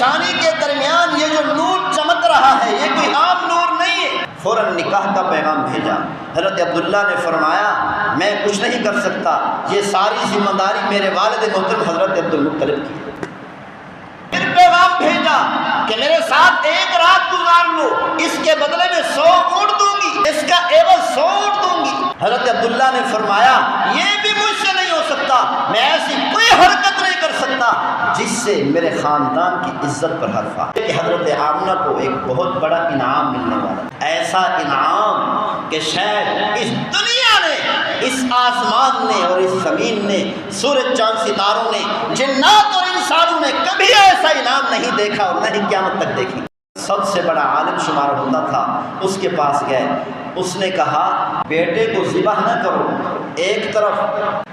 پیشانی کے درمیان یہ جو نور چمک رہا ہے یہ کوئی عام نور نہیں ہے۔ فوراً نکاح کا پیغام بھیجا۔ حضرت عبداللہ نے فرمایا میں کچھ نہیں کر سکتا، یہ ساری ذمہ داری میرے والد محترم حضرت عبدالمطلب کی ہے۔ پھر پیغام بھیجا کہ میرے ساتھ ایک رات گزار لو، اس کے بدلے میں 100 اونٹ دوں گی، اس کا عوض 100 اونٹ دوں گی۔ حضرت عبداللہ نے فرمایا یہ بھی مجھ سے نہیں ہو سکتا، میں ایسی کوئی حرکت نہیں کر سکتا جس سے میرے خاندان کی عزت پر حرف آئے۔ کہ حضرت آمنہ کو ایک بہت بڑا انعام ملنے والا، ایسا انعام کہ شاید اس دنیا نے، اس آسمان نے اور اس زمین نے، سورج چاند ستاروں نے، جنات اور انسانوں نے کبھی ایسا انعام نہیں دیکھا اور نہ ہی قیامت تک دیکھی۔ سب سے بڑا عالم شمار ہوتا تھا، اس کے پاس گئے، اس نے کہا بیٹے کو ذبح نہ کرو، ایک طرف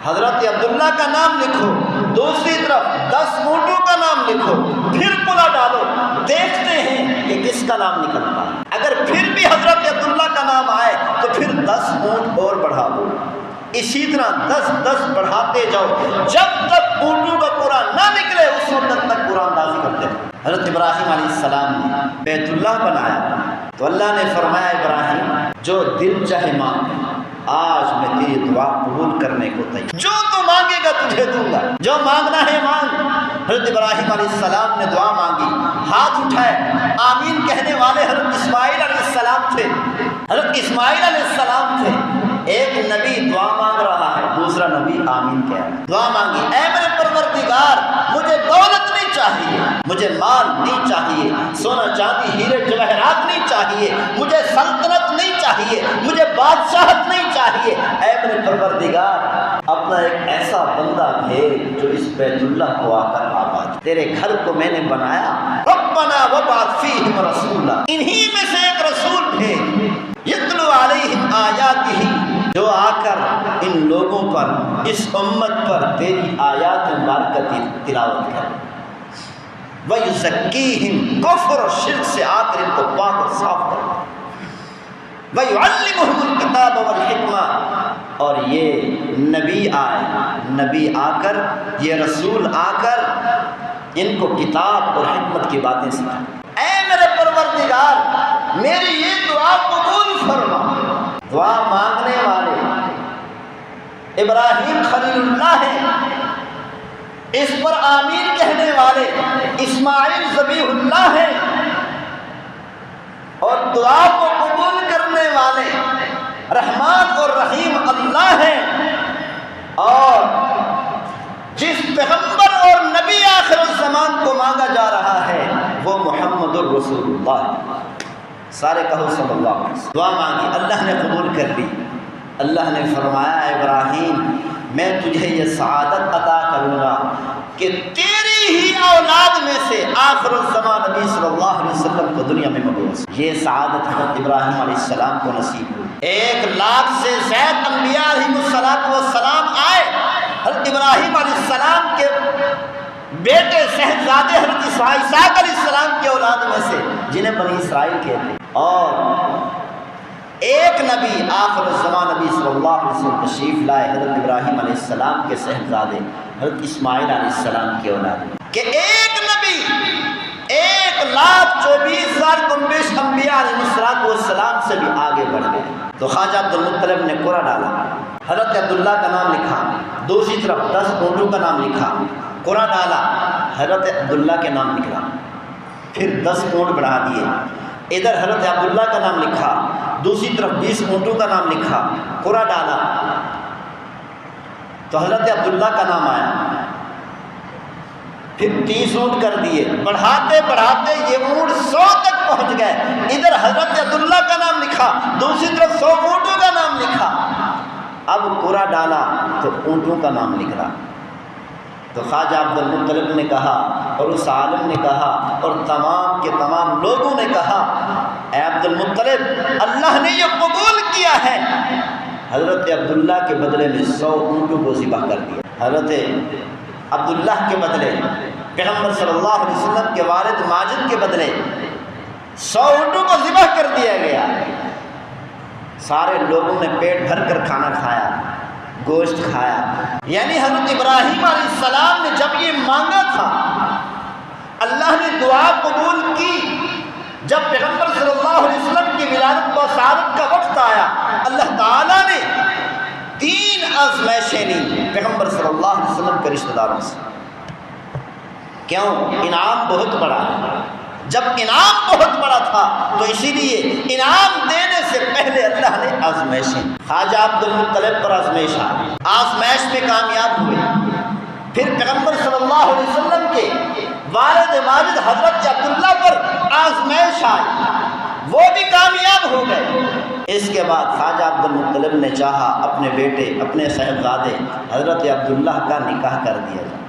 حضرت عبداللہ کا نام لکھو، دوسری طرف 10 اونٹوں کا نام لکھو، پھر پلا ڈالو، دیکھتے ہیں کہ کس کا نام نکلتا ہے۔ اگر پھر بھی حضرت عبداللہ کا نام آئے تو پھر 10 اونٹ اور بڑھا دو، اسی طرح 10 بڑھاتے جاؤ، جب تک اونٹوں کا پورا نہ نکلے اس وقت تک پورا اندازی کرتے تھے۔ حضرت ابراہیم علیہ السلام نے بیت اللہ بنایا تو اللہ نے فرمایا ابراہیم جو دل چاہے مانگ، آج میں تیری دعا قبول کرنے کو تیار، جو تو مانگے گا تجھے دوں گا، جو مانگنا ہے مانگ۔ حضرت ابراہیم علیہ السلام نے دعا مانگی، ہاتھ اٹھائے، آمین کہنے والے حضرت اسماعیل علیہ السلام تھے۔ حضرت اسماعیل علیہ السلام تھے، ایک نبی دعا مانگ رہا ہے، دوسرا نبی آمین کہہ رہا ہے۔ دعا مانگی، اے میرے پروردگار مجھے دولت نہیں چاہیے، مجھے مال نہیں چاہیے، سونا چاندی ہیرے جواہرات نہیں چاہیے، مجھے سلطنت نہیں چاہیے، مجھے بادشاہت نہیں چاہیے، اے میرے پروردگار اپنا ایک ایسا بندہ بھیج جو اس بیت اللہ کو آ کر آباد، تیرے گھر کو میں نے بنایا، ربنا وابعث فیہم رسولا، انہی میں سے ایک رسول بھیج، یتلو علیہم آیاتہ، جو آ کر ان لوگوں پر، اس امت پر تیری آیات مبارکہ تلاوت کرے، وَيُزَكِّيهِمْ، کفر اور شرک سے آ کر ان کو پاک اور صاف کرے، وَيُعَلِّمُهُمُ الْكِتَابَ وَالْحِكْمَةَ، اور یہ نبی آئے، نبی آ کر، یہ رسول آ کر ان کو کتاب اور حکمت کی باتیں سکھائے۔ اے میرے پروردگار میری یہ دعا قبول فرما۔ دعا مانگنے والے ابراہیم خلیل اللہ ہیں، اس پر آمین کہنے والے اسماعیل ذبیح اللہ ہیں، اور دعا کو قبول کرنے والے رحمان اور رحیم اللہ ہیں، اور جس پیغمبر اور نبی آخر الزمان کو مانگا جا رہا ہے وہ محمد الرسول اللہ۔ سارے کہو صلی اللہ علیہ وسلم۔ دعا مانگی، اللہ نے قبول کر لی۔ اللہ نے فرمایا ابراہیم میں تجھے یہ سعادت عطا کروں گا کہ تیری ہی اولاد میں سے آخر الزمان نبی صلی اللہ علیہ وسلم کو دنیا میں مبعوث۔ یہ سعادت حضرت ابراہیم علیہ السلام کو نصیب ہوئی۔ 1,00,000 سے زائد انبیاء علیہ السلام آئے، حضرت ابراہیم علیہ السلام کے بیٹے صاحبزادے حضرت اسحاق علیہ السلام کے اولاد میں سے جنہیں بنی اسرائیل کہتے، اور ایک نبی آخر الزمان نبی صلی اللہ علیہ وسلم تشریف لائے حضرت ابراہیم علیہ السلام کے صاحبزادے حضرت اسماعیل علیہ السلام کے اولاد میں، کہ ایک نبی 1,24,000 کمبیش انبیاء علیہ السلام سے بھی آگے بڑھ گئے۔ تو خواجہ عبدالمطلب نے قرعہ ڈالا، حضرت عبداللہ کا نام لکھا، دوسری طرف 10 اونٹوں کا نام لکھا، قرعہ ڈالا، حضرت عبداللہ کے نام نکلا، پھر 10 اونٹ بڑھا دیے، ادھر حضرت عبداللہ کا نام لکھا، دوسری طرف 20 اونٹوں کا نام لکھا، قرعہ ڈالا تو حضرت عبداللہ کا نام آیا، پھر 30 اونٹ کر دیے، بڑھاتے بڑھاتے یہ اونٹ 100 تک پہنچ گئے، ادھر حضرت عبداللہ کا نام لکھا، دوسری طرف 100 اونٹوں کا نام لکھا، اب قرعہ ڈالا تو اونٹوں کا نام نکلا۔ تو خواجہ عبدالمطلب نے کہا اور اس عالم نے کہا اور تمام کے تمام لوگوں نے کہا، اے عبدالمطلب اللہ نے یہ قبول کیا ہے۔ حضرت عبداللہ کے بدلے میں 100 اونٹوں کو ذبح کر دیا۔ حضرت عبداللہ کے بدلے پیغمبر صلی اللہ علیہ وسلم کے والد ماجد کے بدلے 100 اونٹوں کو ذبح کر دیا گیا۔ سارے لوگوں نے پیٹ بھر کر کھانا کھایا، گوشت کھایا۔ یعنی حضرت ابراہیم علیہ السلام نے جب یہ مانگا تھا اللہ نے دعا قبول کی۔ جب پیغمبر صلی اللہ علیہ وسلم کی ولادت و سعادت کا وقت آیا، اللہ تعالیٰ نے 3 آزمائشیں لی پیغمبر صلی اللہ علیہ وسلم کے رشتہ داروں سے۔ کیوں؟ انعام بہت بڑا ہے۔ جب انعام بہت بڑا تھا تو اسی لیے انعام دینے سے پہلے اللہ نے آزمائشیں، خواجہ عبد المطلب پر آزمائش آئی، آزمائش میں کامیاب ہوئے۔ پھر پیغمبر صلی اللہ علیہ وسلم کے والد ماجد حضرت عبداللہ پر آزمائش آئی، وہ بھی کامیاب ہو گئے۔ اس کے بعد خواجہ عبد المطلب نے چاہا اپنے بیٹے، اپنے صاحبزادے حضرت عبداللہ کا نکاح کر دیا جائے۔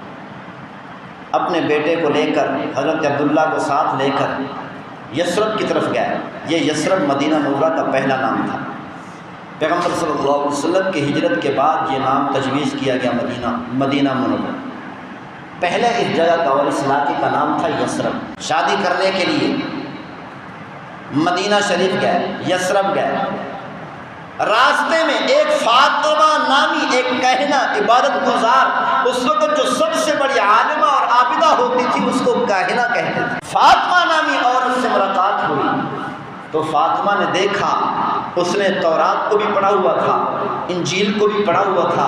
اپنے بیٹے کو لے کر، حضرت عبداللہ کو ساتھ لے کر یثرب کی طرف گئے۔ یہ یثرب مدینہ منورہ کا پہلا نام تھا۔ پیغمبر صلی اللہ علیہ وسلم کی ہجرت کے بعد یہ نام تجویز کیا گیا مدینہ منورہ۔ پہلے اس جگہ کا اور اس علاقے کا نام تھا یثرب۔ شادی کرنے کے لیے مدینہ شریف گئے، یثرب گئے۔ راستے میں ایک فاطمہ نامی ایک کاہنہ عبادت گزار، اس وقت جو سب سے بڑی عالمہ اور عابدہ ہوتی تھی اس کو کاہنہ کہتے تھے۔ فاطمہ نامی عورت سے ملاقات ہوئی تو فاطمہ نے دیکھا، اس نے تورات کو بھی پڑھا ہوا تھا، انجیل کو بھی پڑھا ہوا تھا،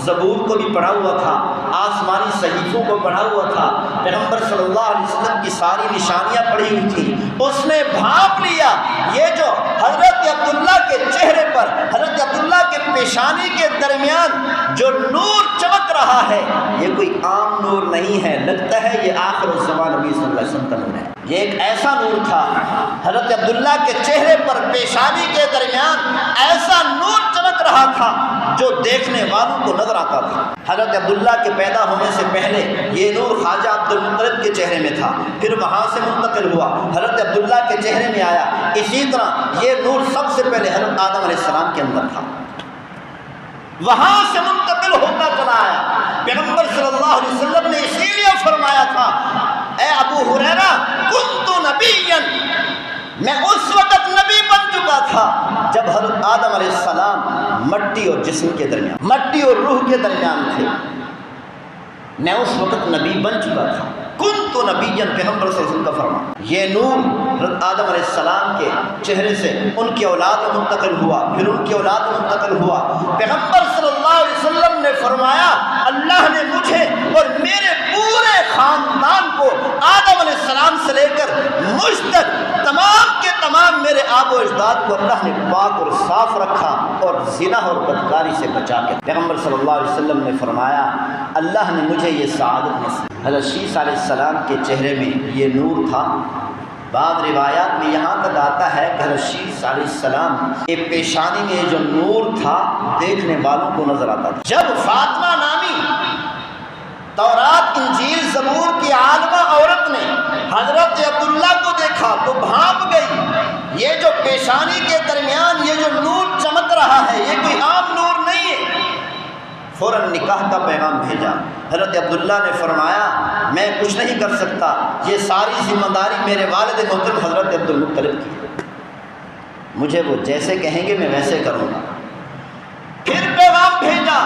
زبور کو بھی پڑھا ہوا تھا، آسمانی صحیفوں کو پڑھا ہوا تھا، پیغمبر صلی اللہ علیہ وسلم کی ساری نشانیاں پڑھی ہوئی تھی۔ اس نے بھانپ لیا یہ جو حضرت عبداللہ کے چہرے پر، حضرت عبداللہ کے پیشانی کے درمیان جو نور چمک رہا ہے یہ کوئی عام نور نہیں ہے، لگتا ہے یہ آخر الزمان نبی صلی اللہ علیہ وسلم کا نور ہے۔ یہ ایک ایسا نور تھا، حضرت عبداللہ کے چہرے پر پیشانی کے درمیان ایسا نور چمک رہا تھا جو دیکھنے والوں کو نظر آتا تھا۔ حضرت عبداللہ کے پیدا ہونے سے پہلے یہ نور خواجہ عبد المطلب کے چہرے میں تھا، پھر وہاں سے منتقل ہوا حضرت عبداللہ کے چہرے میں آیا۔ اسی طرح یہ نور سب سے پہلے حضرت آدم علیہ السلام کے اندر تھا، وہاں سے منتقل ہوتا چلا آیا۔ پیغمبر صلی اللہ علیہ وسلم نے اسی لیے فرمایا تھا، اے ابو ہریرہ کنت نبیا، میں اس وقت نبی بن چکا تھا جب حضرت آدم علیہ السلام مٹی اور جسم کے درمیان، مٹی اور روح کے درمیان تھے، میں اس وقت نبی بن چکا تھا۔ کنت نبیا، پیغمبر صلی اللہ علیہ وسلم کا فرمان۔ یہ نور حضرت آدم علیہ السلام کے چہرے سے ان کی اولاد میں منتقل ہوا، پھر ان کی اولاد میں منتقل ہوا۔ پیغمبر صلی اللہ علیہ وسلم نے فرمایا اللہ نے مجھے اور میرے پورے خاندان کو آدم علیہ السلام سے لے کر مجھ تک تمام کے تمام میرے آب و اجداد کو اللہ نے پاک اور صاف رکھا اور زنا اور بدکاری سے بچا کے۔ پیغمبر صلی اللہ علیہ وسلم نے فرمایا اللہ نے مجھے یہ سعادت نصیب۔ حضرت شیس علیہ السلام کے چہرے میں یہ نور تھا۔ بعض روایات میں یہاں تک آتا ہے کہ حضرت شیس علیہ السلام کے پیشانی میں جو نور تھا دیکھنے والوں کو نظر آتا تھا۔ جب فاطمہ نامی تورات انجیل زبور کی عالمہ عورت نے حضرت عبداللہ کو دیکھا تو بھانپ گئی، یہ جو پیشانی کے درمیان یہ جو نور چمک رہا ہے یہ کوئی عام نور نہیں ہے۔ فوراً نکاح کا پیغام بھیجا۔ حضرت عبداللہ نے فرمایا میں کچھ نہیں کر سکتا، یہ ساری ذمہ داری میرے والد محترم حضرت عبد المطلب کی ہے، مجھے وہ جیسے کہیں گے میں ویسے کروں گا۔ پھر پیغام بھیجا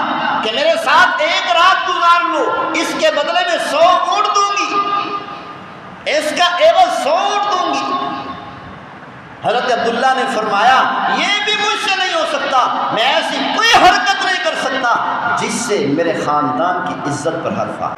کہ میرے ساتھ ایک رات گزار لو، اس کے بدلے میں 100 اونٹ دوں گی، اس کا عوض 100 اونٹ دوں گی۔ حضرت عبداللہ نے فرمایا یہ بھی مجھ سے نہیں ہو سکتا، میں ایسی کوئی حرکت نہیں کر سکتا جس سے میرے خاندان کی عزت پر حرف آئے۔